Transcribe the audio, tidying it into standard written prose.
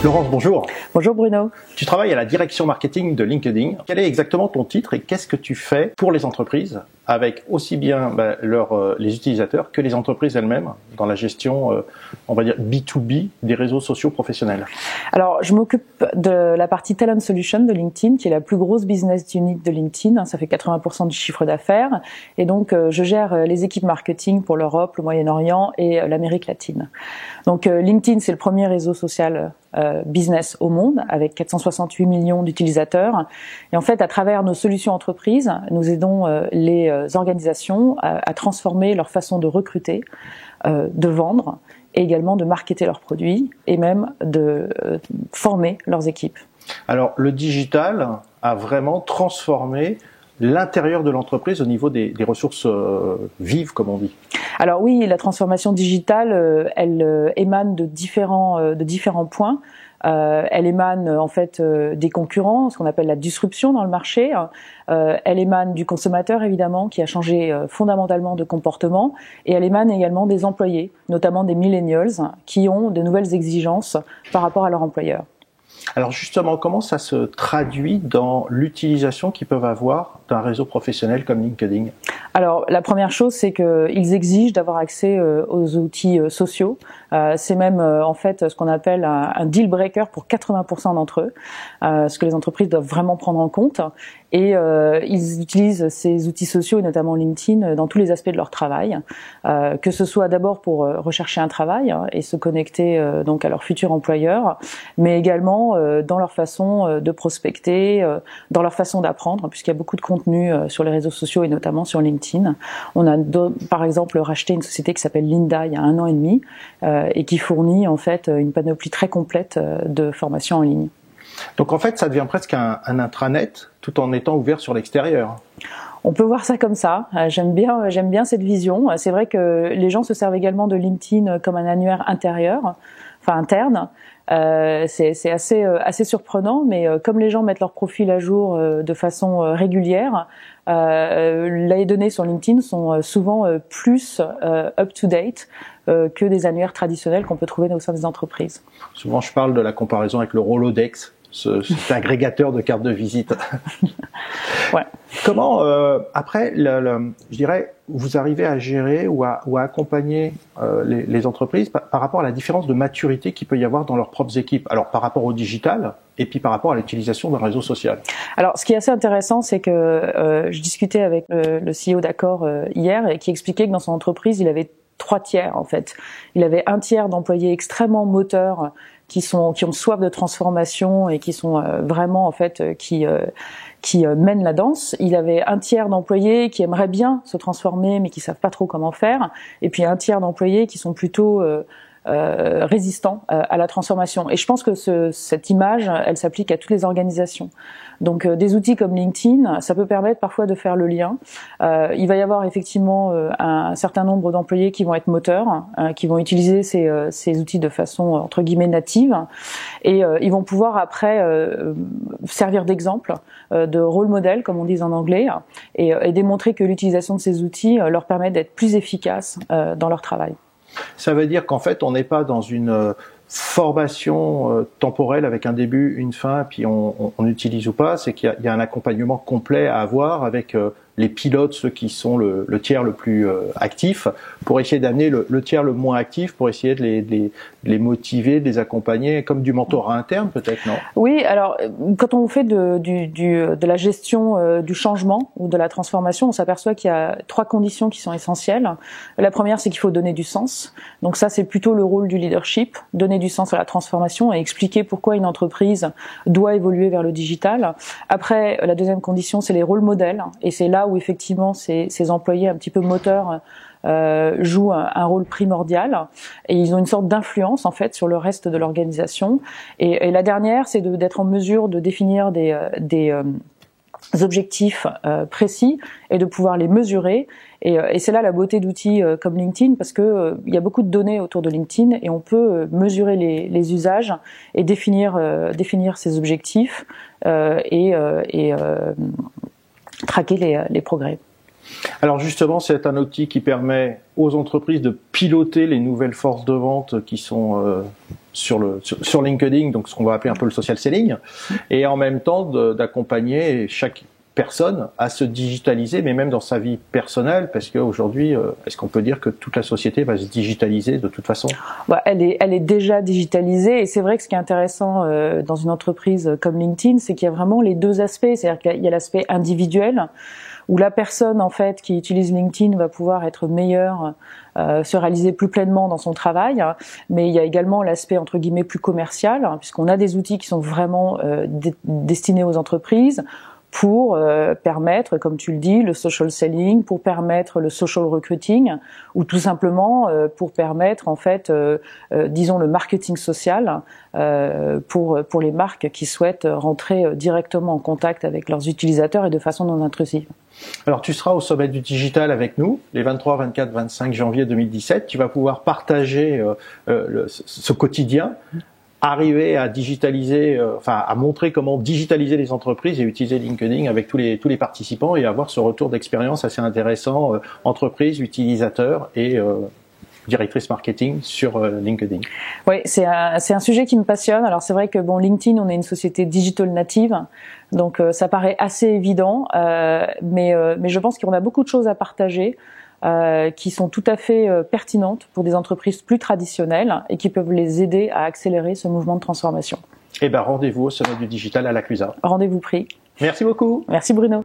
Laurence, bonjour. Bonjour Bruno. Tu travailles à la direction marketing de LinkedIn. Quel est exactement ton titre et qu'est-ce que tu fais pour les entreprises avec aussi bien les utilisateurs que les entreprises elles-mêmes dans la gestion, on va dire B2B des réseaux sociaux professionnels? Alors, je m'occupe de la partie Talent Solution de LinkedIn, qui est la plus grosse business unit de LinkedIn. Ça fait 80% du chiffre d'affaires. Et donc, je gère les équipes marketing pour l'Europe, le Moyen-Orient et l'Amérique latine. Donc, LinkedIn, c'est le premier réseau social business au monde, avec 468 millions d'utilisateurs. Et en fait, à travers nos solutions entreprises, nous aidons les organisations à transformer leur façon de recruter, de vendre, et également de marketer leurs produits, et même de former leurs équipes. Alors, le digital a vraiment transformé l'intérieur de l'entreprise au niveau des ressources vives, comme on dit. Alors oui, la transformation digitale, elle émane de différents points. Elle émane en fait des concurrents, ce qu'on appelle la disruption dans le marché. Elle émane du consommateur évidemment, qui a changé fondamentalement de comportement, et elle émane également des employés, notamment des millennials, qui ont de nouvelles exigences par rapport à leur employeur. Alors justement, comment ça se traduit dans l'utilisation qu'ils peuvent avoir d'un réseau professionnel comme LinkedIn? Alors la première chose, c'est qu'ils exigent d'avoir accès aux outils sociaux. C'est même en fait ce qu'on appelle un deal breaker pour 80% d'entre eux, ce que les entreprises doivent vraiment prendre en compte. Et ils utilisent ces outils sociaux, et notamment LinkedIn, dans tous les aspects de leur travail, que ce soit d'abord pour rechercher un travail et se connecter donc à leur futur employeur, mais également dans leur façon de prospecter, dans leur façon d'apprendre, puisqu'il y a beaucoup de contenu sur les réseaux sociaux et notamment sur LinkedIn. On a par exemple racheté une société qui s'appelle Lynda il y a 1 an et demi et qui fournit en fait une panoplie très complète de formations en ligne. Donc en fait, ça devient presque un intranet tout en étant ouvert sur l'extérieur. On peut voir ça comme ça. J'aime bien cette vision. C'est vrai que les gens se servent également de LinkedIn comme un annuaire interne. C'est assez surprenant, mais comme les gens mettent leur profil à jour de façon régulière, les données sur LinkedIn sont souvent plus up-to-date que des annuaires traditionnels qu'on peut trouver au sein des entreprises. Souvent, je parle de la comparaison avec le Rolodex, cet agrégateur de cartes de visite. Ouais. Comment, après, je dirais, vous arrivez à gérer ou à accompagner les entreprises par rapport à la différence de maturité qu'il peut y avoir dans leurs propres équipes, alors par rapport au digital et puis par rapport à l'utilisation d'un réseau social? Alors, ce qui est assez intéressant, c'est que je discutais avec le CEO d'Accor hier et qui expliquait que dans son entreprise, il avait 3 tiers en fait. Il avait 1 tiers d'employés extrêmement moteurs qui ont soif de transformation et qui sont vraiment en fait qui mènent la danse. Il avait 1 tiers d'employés qui aimeraient bien se transformer mais qui savent pas trop comment faire, et puis 1 tiers d'employés qui sont plutôt résistants à la transformation. Et je pense que cette image, elle s'applique à toutes les organisations. Donc des outils comme LinkedIn, ça peut permettre parfois de faire le lien. Il va y avoir effectivement un certain nombre d'employés qui vont être moteurs, qui vont utiliser ces outils de façon entre guillemets native, et ils vont pouvoir après servir d'exemple, de role model comme on dit en anglais, et démontrer que l'utilisation de ces outils leur permet d'être plus efficaces dans leur travail. Ça veut dire qu'en fait, on n'est pas dans une formation temporelle avec un début, une fin, puis on utilise ou pas. C'est qu'il y a un accompagnement complet à avoir avec les pilotes, ceux qui sont le tiers le plus actif, pour essayer d'amener le tiers le moins actif, pour essayer de les motiver, de les accompagner, comme du mentorat interne peut-être, non? Oui, alors quand on fait de la gestion du changement ou de la transformation, on s'aperçoit qu'il y a 3 conditions qui sont essentielles. La première, c'est qu'il faut donner du sens. Donc ça, c'est plutôt le rôle du leadership, donner du sens à la transformation et expliquer pourquoi une entreprise doit évoluer vers le digital. Après, la deuxième condition, c'est les rôles modèles, et c'est là où effectivement ces employés un petit peu moteurs jouent un rôle primordial, et ils ont une sorte d'influence en fait sur le reste de l'organisation. Et la dernière, c'est d'être en mesure de définir des objectifs précis et de pouvoir les mesurer. Et c'est là la beauté d'outils comme LinkedIn, parce que il y a beaucoup de données autour de LinkedIn et on peut mesurer les usages et définir ces objectifs et traquer les progrès. Alors justement, c'est un outil qui permet aux entreprises de piloter les nouvelles forces de vente qui sont sur LinkedIn, donc ce qu'on va appeler un peu le social selling, et en même temps d'accompagner chaque personne à se digitaliser, mais même dans sa vie personnelle, parce qu'aujourd'hui, est-ce qu'on peut dire que toute la société va se digitaliser de toute façon? Elle est déjà digitalisée, et c'est vrai que ce qui est intéressant dans une entreprise comme LinkedIn, c'est qu'il y a vraiment les deux aspects, c'est-à-dire qu'il y a l'aspect individuel, où la personne en fait qui utilise LinkedIn va pouvoir être meilleure, se réaliser plus pleinement dans son travail, mais il y a également l'aspect entre guillemets plus commercial, puisqu'on a des outils qui sont vraiment destinés aux entreprises, pour permettre, comme tu le dis, le social selling, pour permettre le social recruiting, ou tout simplement pour permettre en fait, disons le marketing social pour les marques qui souhaitent rentrer directement en contact avec leurs utilisateurs et de façon non intrusive. Alors tu seras au sommet du digital avec nous les 23, 24, 25 janvier 2017. Tu vas pouvoir partager ce quotidien. Arriver à digitaliser, à montrer comment digitaliser les entreprises et utiliser LinkedIn avec tous les participants et avoir ce retour d'expérience assez intéressant, entreprise, utilisateur et directrice marketing sur LinkedIn. Oui, c'est un sujet qui me passionne. Alors c'est vrai que LinkedIn, on est une société digital native, donc ça paraît assez évident, mais je pense qu'on a beaucoup de choses à partager. Qui sont tout à fait pertinentes pour des entreprises plus traditionnelles et qui peuvent les aider à accélérer ce mouvement de transformation. Eh ben, rendez-vous au sommet du digital à l'Acclusa. Rendez-vous pris. Merci beaucoup. Merci Bruno.